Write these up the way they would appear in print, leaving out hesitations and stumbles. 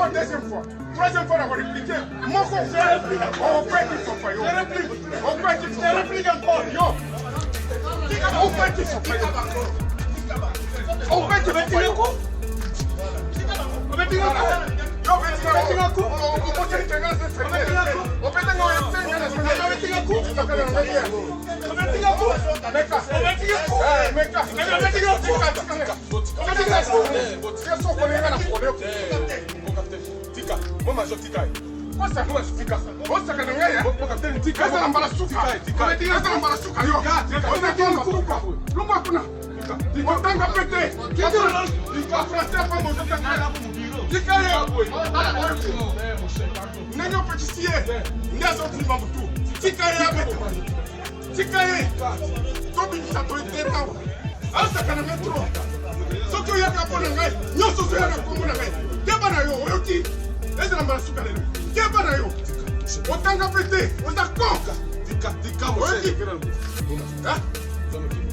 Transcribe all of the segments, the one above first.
deuxième fois. Troisième fois, on va répliquer. Mon con, on fait qu'ils sont pas. On fait qu'ils sont pas. Encore. Yo. On fait qu'ils sont pas. On fait qu'ils sont pas.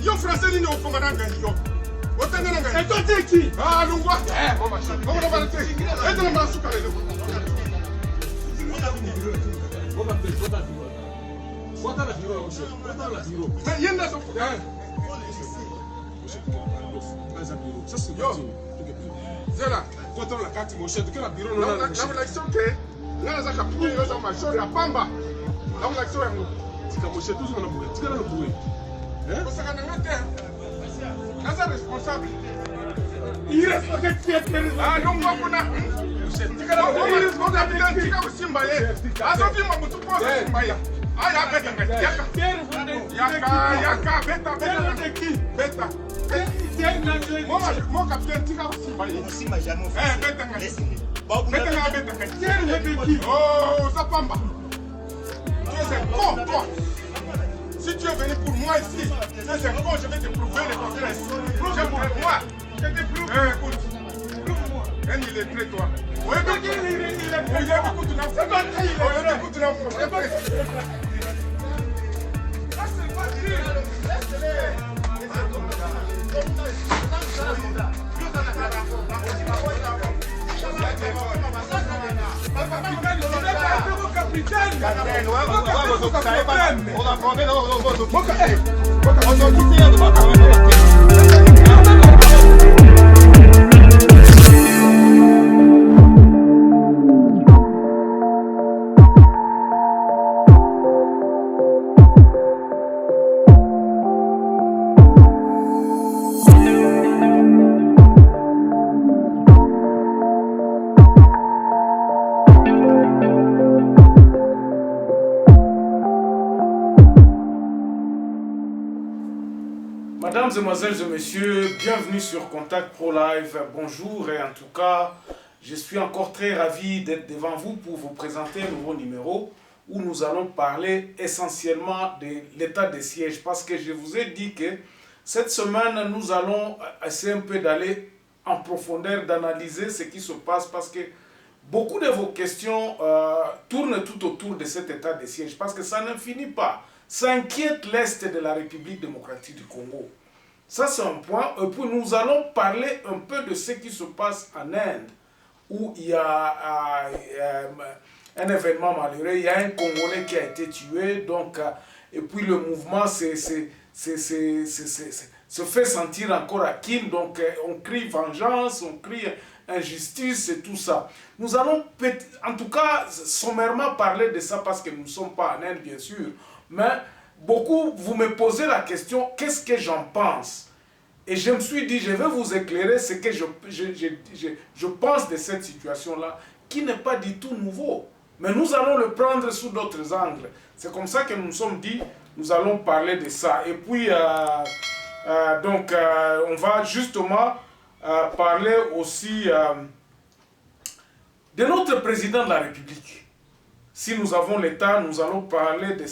Yo français ni au commandant yo. Et toi t'es qui? Ah Lungwa. On va arrêter. Et de la masuka le. Yenda so. Yo. Zela, contrôle la carte mon chef que la bureau non la l'action que là za kapito yo za major ya pamba. La l'action ya ngo. Tika mon chef tous on a boué. Tika na boué. Hein? Parce que on est responsable. Il respecte qui est ah non moi on a tika na responsabilité tika usimbaye. Azofi mamutu kwa usimbaye. Ah ya beta yaka beta beta mon capitaine tika usimbaye. Usimba jamais. Beta oh ça pamba. Tu es un con toi. Si tu es venu pour moi ici, tu es un con, je vais te prouver le contraire. Prouve pour moi. Je te prouve. Écoute. Prouve-moi. Il est prêt, toi. Oui, il est prêt. Il est beaucoup de l'enfant. C'est pas qui il est prêt. Beaucoup de l'enfant. C'est pas qui. Ah, c'est pas qui. Mesdames, Mesdemoiselles et Messieurs, bienvenue sur Contact Pro Live. Bonjour et en tout cas, je suis encore très ravi d'être devant vous pour vous présenter un nouveau numéro où nous allons parler essentiellement de l'état de siège parce que je vous ai dit que cette semaine, nous allons essayer un peu d'aller en profondeur, d'analyser ce qui se passe parce que beaucoup de vos questions tournent tout autour de cet état de siège parce que ça ne finit pas. Ça inquiète l'Est de la République démocratique du Congo. Ça, c'est un point. Et puis, nous allons parler un peu de ce qui se passe en Inde, où il y a un événement malheureux. Il y a un Congolais qui a été tué. Donc, et puis, le mouvement se fait sentir encore à Kin. Donc, on crie vengeance, on crie injustice et tout ça. Nous allons, en tout cas, sommairement parler de ça parce que nous ne sommes pas en Inde, bien sûr. Mais beaucoup, vous me posez la question, qu'est-ce que j'en pense? Et je me suis dit, je vais vous éclairer ce que je pense de cette situation-là, qui n'est pas du tout nouveau. Mais nous allons le prendre sous d'autres angles. C'est comme ça que nous nous sommes dit, nous allons parler de ça. Et puis, on va justement parler aussi de notre président de la République. Si nous avons l'État, nous allons parler de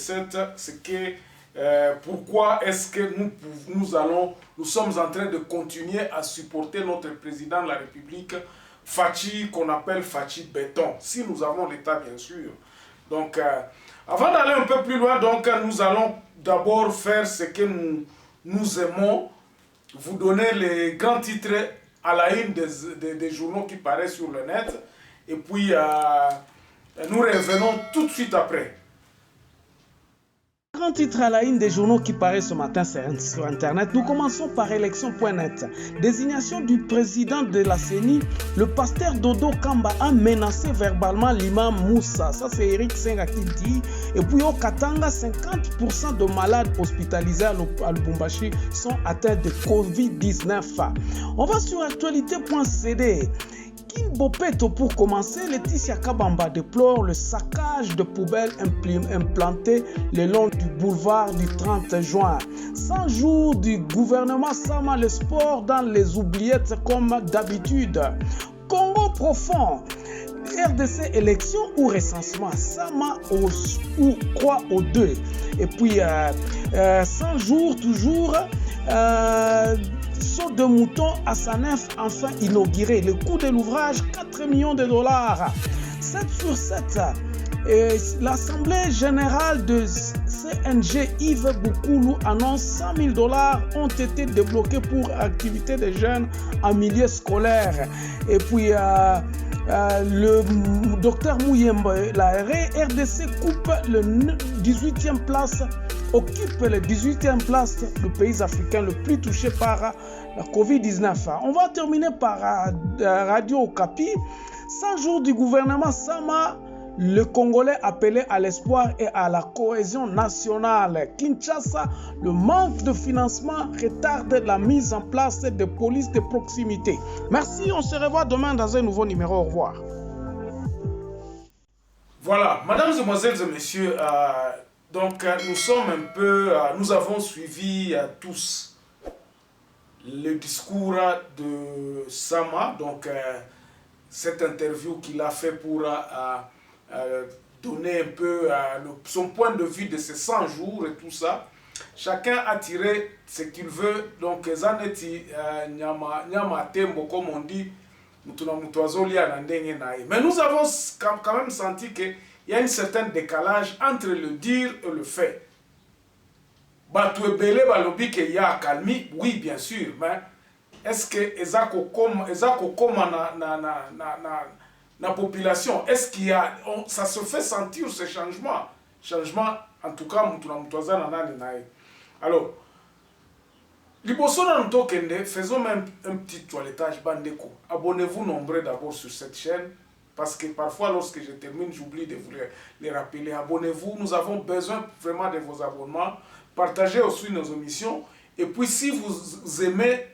pourquoi est-ce que nous sommes en train de continuer à supporter notre président de la République, Fachi, qu'on appelle Fachi Béton, si nous avons l'État bien sûr. Donc, avant d'aller un peu plus loin, donc, nous allons d'abord faire ce que nous aimons, vous donner les grands titres à la une des journaux qui paraissent sur le net. Et puis, nous revenons tout de suite après. Grand titre à la une des journaux qui paraît ce matin sur Internet. Nous commençons par élection.net. Désignation du président de la CENI, le pasteur Dodo Kamba a menacé verbalement l'imam Moussa. Ça, c'est Eric Senga qui dit. Et puis au Katanga, 50% de malades hospitalisés à Lubumbashi sont atteints de Covid-19. On va sur actualité.cd. Kimbopeto pour commencer, Laetitia Kabamba déplore le saccage de poubelles implanté le long du boulevard du 30 juin. 100 jours du gouvernement Sama, le sport dans les oubliettes comme d'habitude. Congo profond, RDC élection ou recensement, Sama ou croit aux deux. Et puis 100 jours toujours. Saut de mouton à Sanef enfin inauguré. Le coût de l'ouvrage, 4 millions de dollars. 7 sur 7. L'Assemblée générale de CNG Yves Boukoulou annonce 100 000 dollars ont été débloqués pour activités des jeunes en milieu scolaire. Et puis le docteur Mouyembe, la RDC coupe le 18e place, occupe le 18e place, le pays africain le plus touché par la Covid-19. On va terminer par Radio Okapi. 100 jours du gouvernement Sama, le Congolais appelé à l'espoir et à la cohésion nationale. Kinshasa, le manque de financement retarde la mise en place de polices de proximité. Merci, on se revoit demain dans un nouveau numéro. Au revoir. Voilà, mesdames, mesdemoiselles et messieurs, donc nous sommes un peu, nous avons suivi tous le discours de Sama, donc cette interview qu'il a fait pour donner un peu son point de vue de ces 100 jours et tout ça. Chacun a tiré ce qu'il veut, donc Zaneti Nyama Tembo, comme on dit, mais nous avons quand même senti qu'il y a un certain décalage entre le dire et le fait. Batouebele balobi que y a calmi, oui bien sûr, mais est-ce que ezako comme na population, est-ce qu'il y a ça se fait sentir ce changement en tout cas alors faisons même un petit toilettage bandeko. Abonnez-vous nombreux d'abord sur cette chaîne parce que parfois lorsque je termine j'oublie de vous les rappeler. Abonnez-vous, nous avons besoin vraiment de vos abonnements. Partagez aussi nos émissions. Et puis si vous aimez,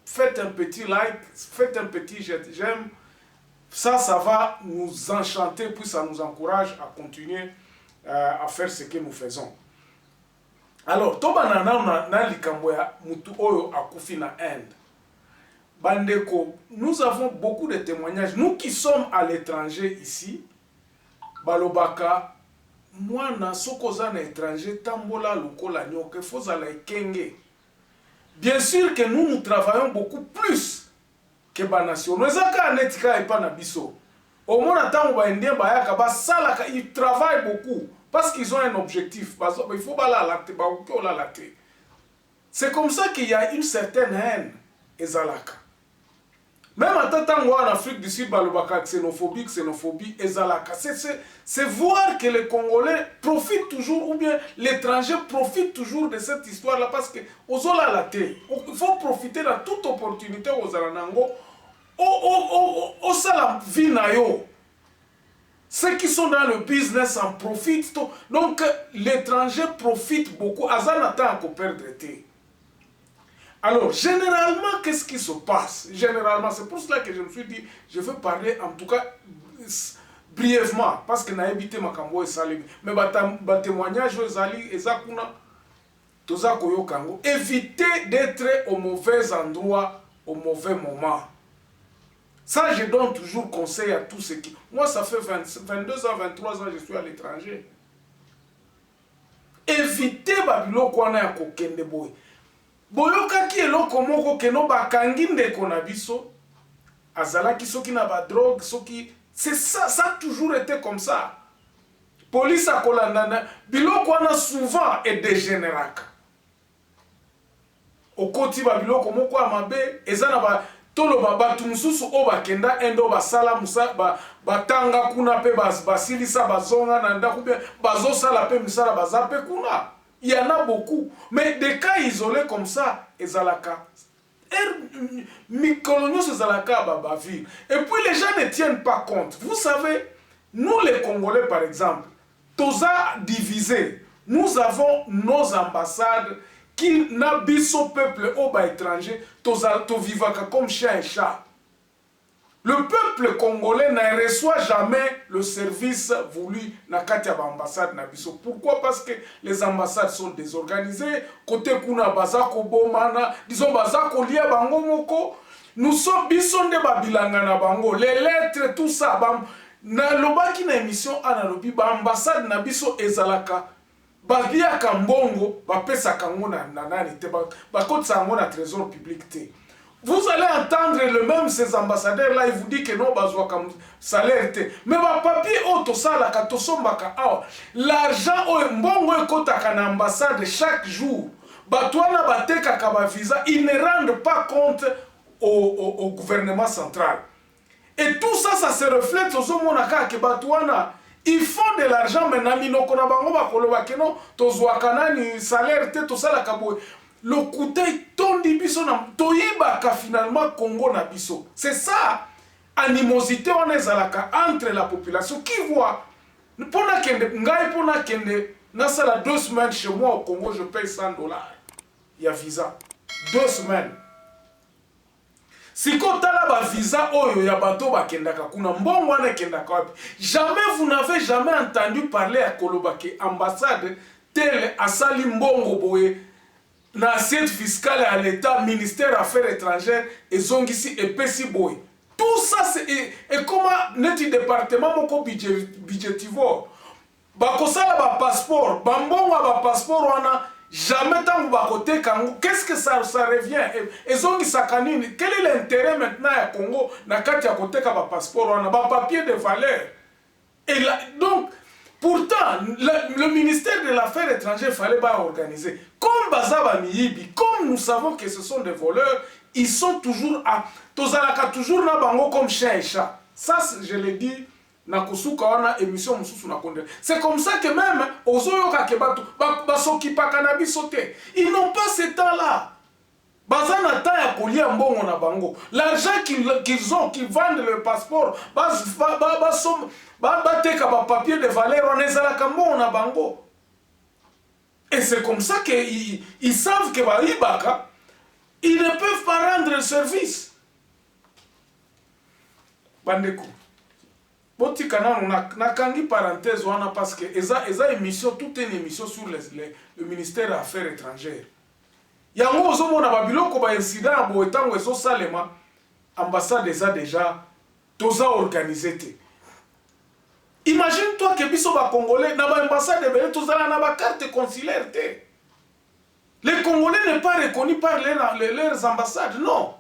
faites un petit like, faites un petit j'aime. Ça va nous enchanter, puis ça nous encourage à continuer à faire ce que nous faisons. Alors, Bandeko, nous avons beaucoup de témoignages. Nous qui sommes à l'étranger ici, Balobaka, moi, na sokoza na étranger, tambola lukola nyoke, fozala ekenge. Bien sûr que nous travaillons beaucoup plus que ba nation. Nous avons netika et pas na biso. Au moins, ils travaillent beaucoup parce qu'ils ont un objectif. Il faut pas la lacter. C'est comme ça qu'il y a une certaine haine. Ezalaka. Même en Afrique du Sud, xénophobie, ezalaka. C'est voir que les Congolais profitent toujours, ou bien l'étranger profite toujours de cette histoire-là parce que il faut profiter de toute opportunité aux Alanango. Au salam vinayo. Ceux qui sont dans le business en profitent. Donc l'étranger profite beaucoup. Azanata a perdre. Alors généralement, qu'est-ce qui se passe? Généralement, c'est pour cela que je me suis dit, je veux parler en tout cas brièvement, parce que n'a évité ma cambo et sali. Mais ba témoignage aux ali et zakuna toza koyo kango. Évitez d'être au mauvais endroit au mauvais moment. Ça, je donne toujours conseil à tous ceux qui... Moi, ça fait 22 ans, 23 ans, je suis à l'étranger. Évitez Babylon qu'on a kokende boy. Boyoka ki eloko moko keno bakangi ndeko na biso. Azalaki soki na ba drogue, soki... C'est ça, ça a toujours été comme ça. Police a kolandana, biloko wana souvent est dégénéraka. Au côté Babylon, comme quoi amabe, ezana ba toloba batu mususu o bakenda endo basala musa batanga kuna pe basilisa bazonga na ndako bien bazosala pe misala bazape kuna. Il y en a beaucoup, mais des cas isolés comme ça ezalaka mi-coloniaux ezalaka babaville. Et puis les gens ne tiennent pas compte. Vous savez, nous les Congolais par exemple, toza divisé. Nous avons nos ambassades qui n'habitent au peuple au bas étranger, to vivaka comme chien et chat. Le peuple congolais ne reçoit jamais le service voulu na kati ya ambassade na biso. Pourquoi? Parce que les ambassades sont désorganisées. Côté kuna bazako bomana, disons bazako lia bango moko. Nous sommes biso nde babilanga na bango. Les lettres tout ça na lobaki na émission ana lobi ba ambassade na biso ezalaka. Babia kambongo bapesa kango na nani te ba kotsa ngo na trésor public te. Vous allez entendre le même ces ambassadeurs là, ils vous disent que non, bazwa comme salaire te. Mais ba papier auto sala ka tosombaka awa. L'argent o mbongo ekotaka na ambassade chaque jour. Batwana bateka ka ba visa, ils ne rendent pas compte au gouvernement central. Et tout ça, ça se reflète aux monaka que batwana. Ils font de l'argent maintenant, minoko na bango bakoloba ke non, tozwaka ni salaire te to sala ka boy. Le kutei tondi biso na toyibaka finalement Congo na biso. C'est ça, animosité on ezalaka entre la population qui voit. Pona kende, ngai pona kende, nasala 2 semaines chez moi au Congo, je paye $100. Il y a visa. 2 semaines. Si kotala ba visa oyo ya bato bakendaka kuna mbongo wana kendaka wapi. Jamais vous n'avez jamais entendu parler à Kolobake ambassade telle asali mbongo boye. Na assiette fiscale à l'État, ministère Affaires étrangères et zongisi et pesi boy. Tout ça c'est et comment n'est-il département moko budgétivore. Bakosala ba passeport, bambongo ba passeport wana jamais tant ba côté Congo. Qu'est-ce que ça revient et zongisa kanini? Quel est l'intérêt maintenant à Congo na kati ya côté ka ba passeport wana ba papier de valeur. Et là, donc pourtant, le ministère de l'Affaires étrangères fallait pas organiser. Comme Bazaba Miyibi, comme nous savons que ce sont des voleurs, ils sont toujours à... Tozalaka toujours na bango comme chien et chat. Ça, je l'ai dit, na kusuka wana émission mususu na konde. C'est comme ça que même, ozoyoka kebatu, basokipa kanabi sauté. Ils n'ont pas ce temps-là. Bazana ta ya kolia mbongo na bango. L'argent qu'ils ont, qu'ils vendent le passeport, bateka ba papier de valeur, on ezalaka mbongo na bango. Et c'est comme ça qu'ils savent que Ibaka, ils ne peuvent pas rendre le service. Bandeko. Boti kanano na kangi parenthèse wana parce que eza émission, toute une émission sur le ministère des Affaires étrangères. Yango ozomona babiloko ba incident bo etango ezo salema ambassade déjà toza organisé te. Imagine-toi que biso ba Congolais na ba ambassade belé tozala na ba carte consulaire te. Les Congolais n'est pas reconnus par leurs ambassades, non.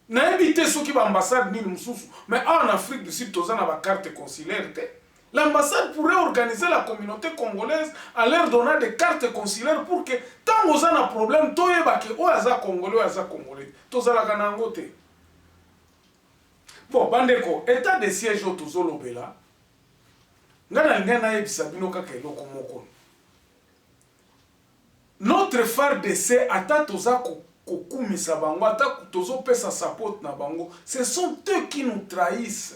Na évité ceux qui ba ambassade ni mususu, mais en Afrique du Sud toza na ba carte consulaire te. L'ambassade pourrait organiser la communauté congolaise en leur donnant des cartes consulaires pour que tant qu'on a un problème, tout est baké, ou aza congolais, ou aza congolais, tout ça la ganangote. Bon, bandeko, état de siège au tozolo bela, notre phare d'essai, ata toza kokumisa bango, ata tozo pesa support na bango, ce sont eux qui nous trahissent.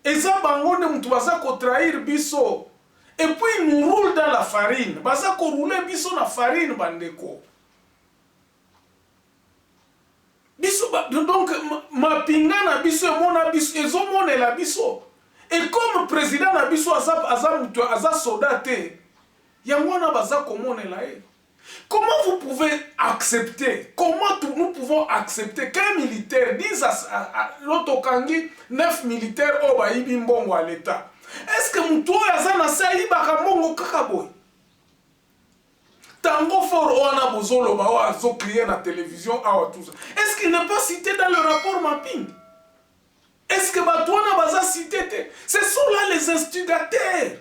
Eza bango ne mutu baza ko trahir biso. Et puis ils nous roulent dans la farine. Baza ko rouler biso na farine bandeko. Biso donc ma pinga na biso e mona biso ezo mona la biso. Et comme président na biso aza soldat te. Yango na baza ko mona la e. Comment vous pouvez accepter, nous pouvons accepter qu'un militaire dise à l'Otokangi 9 militaires au Baïbi Mbongo à l'État? Est-ce que Moutou Yazana Saï Bakambongo Kakaboy? Tango fort Oana Bozolo Bawa Zo crié na télévision à tout ça. Est-ce qu'il n'est pas cité dans le rapport mapping? Est-ce que Batouana Baza cité? Ce sont là les instigateurs.